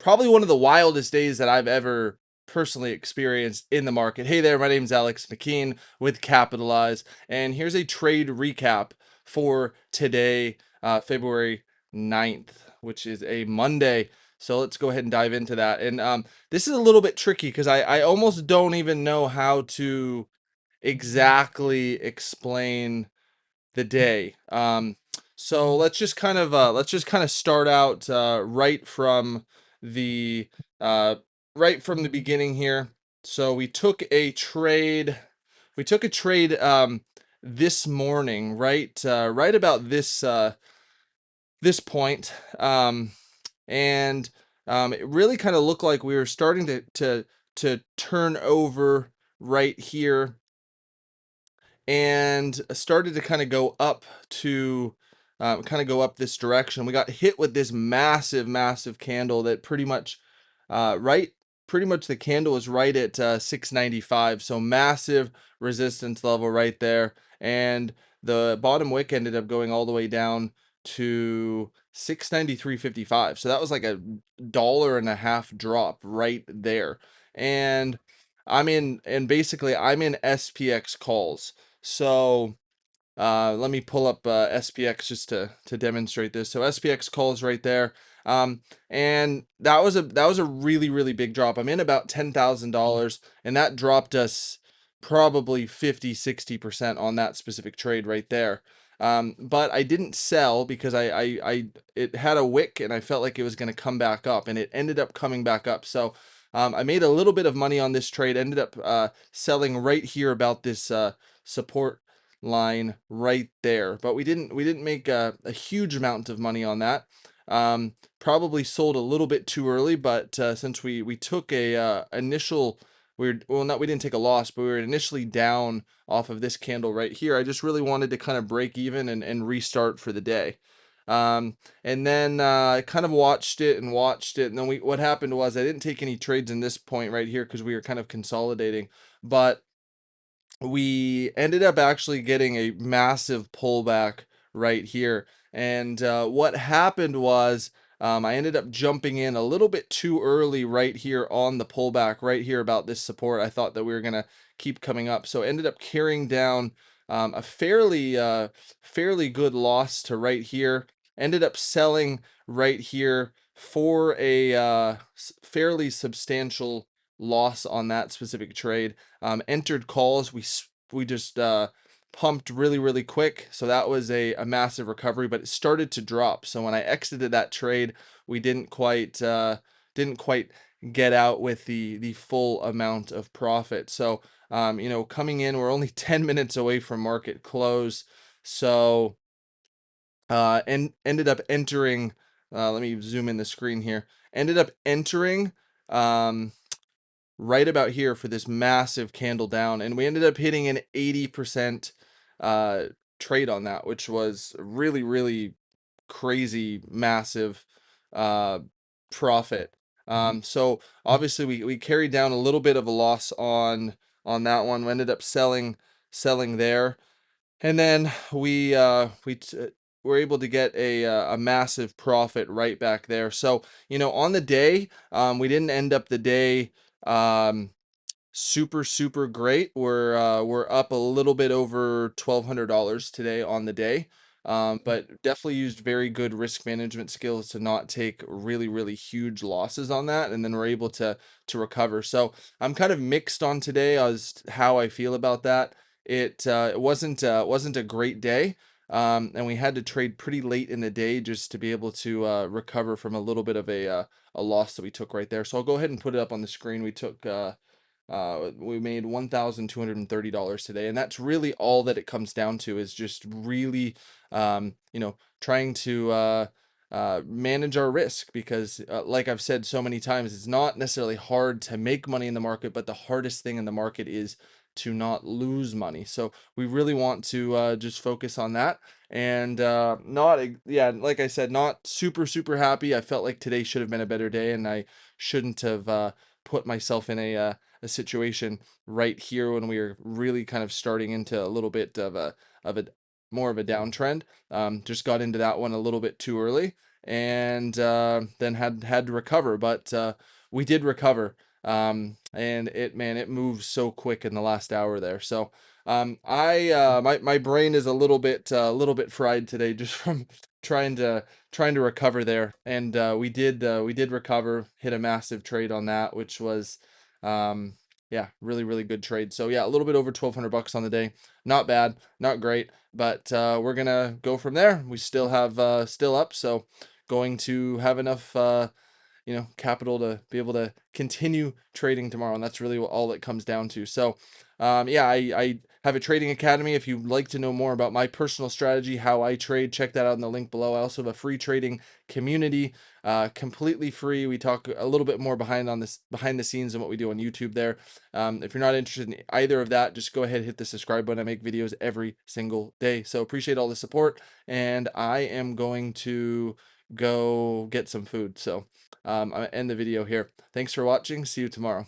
probably one of the wildest days that I've ever personally experienced in the market. Hey there, my name's Alex McKean with Capitalize, and here's a trade recap for today, February 9th, which is a Monday. So let's go ahead and dive into that. And this is a little bit tricky because I almost don't even know how to exactly explain the day. So let's just kind of start out the uh, right from the beginning here. So we took a trade. We took a trade this morning, right about this point, and it really kind of looked like we were starting to turn over right here and started to kind of go up to this direction. We got hit with this massive candle that pretty much the candle was right at 695. So massive resistance level right there. And the bottom wick ended up going all the way down to 693.55. So that was like a $1.50 drop right there. And basically I'm in SPX calls. So let me pull up SPX just to demonstrate this. So SPX calls right there. And that was a really big drop. I'm in about $10,000, and that dropped us probably 50-60% on that specific trade right there. But I didn't sell because I it had a wick and I felt like it was going to come back up, and it ended up coming back up. So I made a little bit of money on this trade. Ended up selling right here about this support line right there, but we didn't make a huge amount of money on that. Probably sold a little bit too early, but since we took a initial we didn't take a loss, but we were initially down off of this candle right here. I just really wanted to kind of break even and restart for the day. And then I kind of watched it, and then what happened was I didn't take any trades in this point right here because we were kind of consolidating, but we ended up actually getting a massive pullback right here. And what happened was I ended up jumping in a little bit too early right here on the pullback, right here about this support. I thought that we were going to keep coming up. So ended up carrying down a fairly good loss to right here. Ended up selling right here for a fairly substantial loss on that specific trade. Entered calls, we just pumped really quick, so that was a massive recovery, but it started to drop. So when I exited that trade, we didn't quite get out with the full amount of profit. So coming in, we're only 10 minutes away from market close. So and ended up entering, let me zoom in the screen here. Ended up entering right about here for this massive candle down, and we ended up hitting an 80% uh trade on that, which was really crazy massive uh profit. So obviously we carried down a little bit of a loss on that one. We ended up selling there, and then we were able to get a massive profit right back there. So on the day, we didn't end up the day um super great. We're up a little bit over $1,200 today on the day. But definitely used very good risk management skills to not take really huge losses on that, and then we're able to recover. So I'm kind of mixed on today as to how I feel about that. It wasn't a great day. And we had to trade pretty late in the day just to be able to recover from a little bit of a loss that we took right there. So I'll go ahead and put it up on the screen. We made $1,230 today, and that's really all that it comes down to, is just really, trying to manage our risk, because, like I've said so many times, it's not necessarily hard to make money in the market, but the hardest thing in the market is to not lose money. So we really want to just focus on that, and yeah, like I said, not super happy. I felt like today should have been a better day, and I shouldn't have put myself in a situation right here when we were really kind of starting into a little bit of a more of a downtrend. Just got into that one a little bit too early, and then had to recover, but we did recover. And it moves so quick in the last hour there. So my brain is a little bit fried today just from trying to recover there. And we did recover, hit a massive trade on that, which was yeah, really good trade. So yeah, a little bit over 1,200 bucks on the day. Not bad, not great, but we're gonna go from there. We still have still up, so going to have enough capital to be able to continue trading tomorrow, and that's really all it comes down to. So yeah, I have a trading academy. If you'd like to know more about my personal strategy, how I trade, check that out in the link below. I also have a free trading community, completely free. We talk a little bit more behind the scenes and what we do on YouTube there. If you're not interested in either of that, just go ahead and hit the subscribe button. I make videos every single day, so appreciate all the support, and I am going to go get some food. So I end the video here. Thanks for watching. See you tomorrow.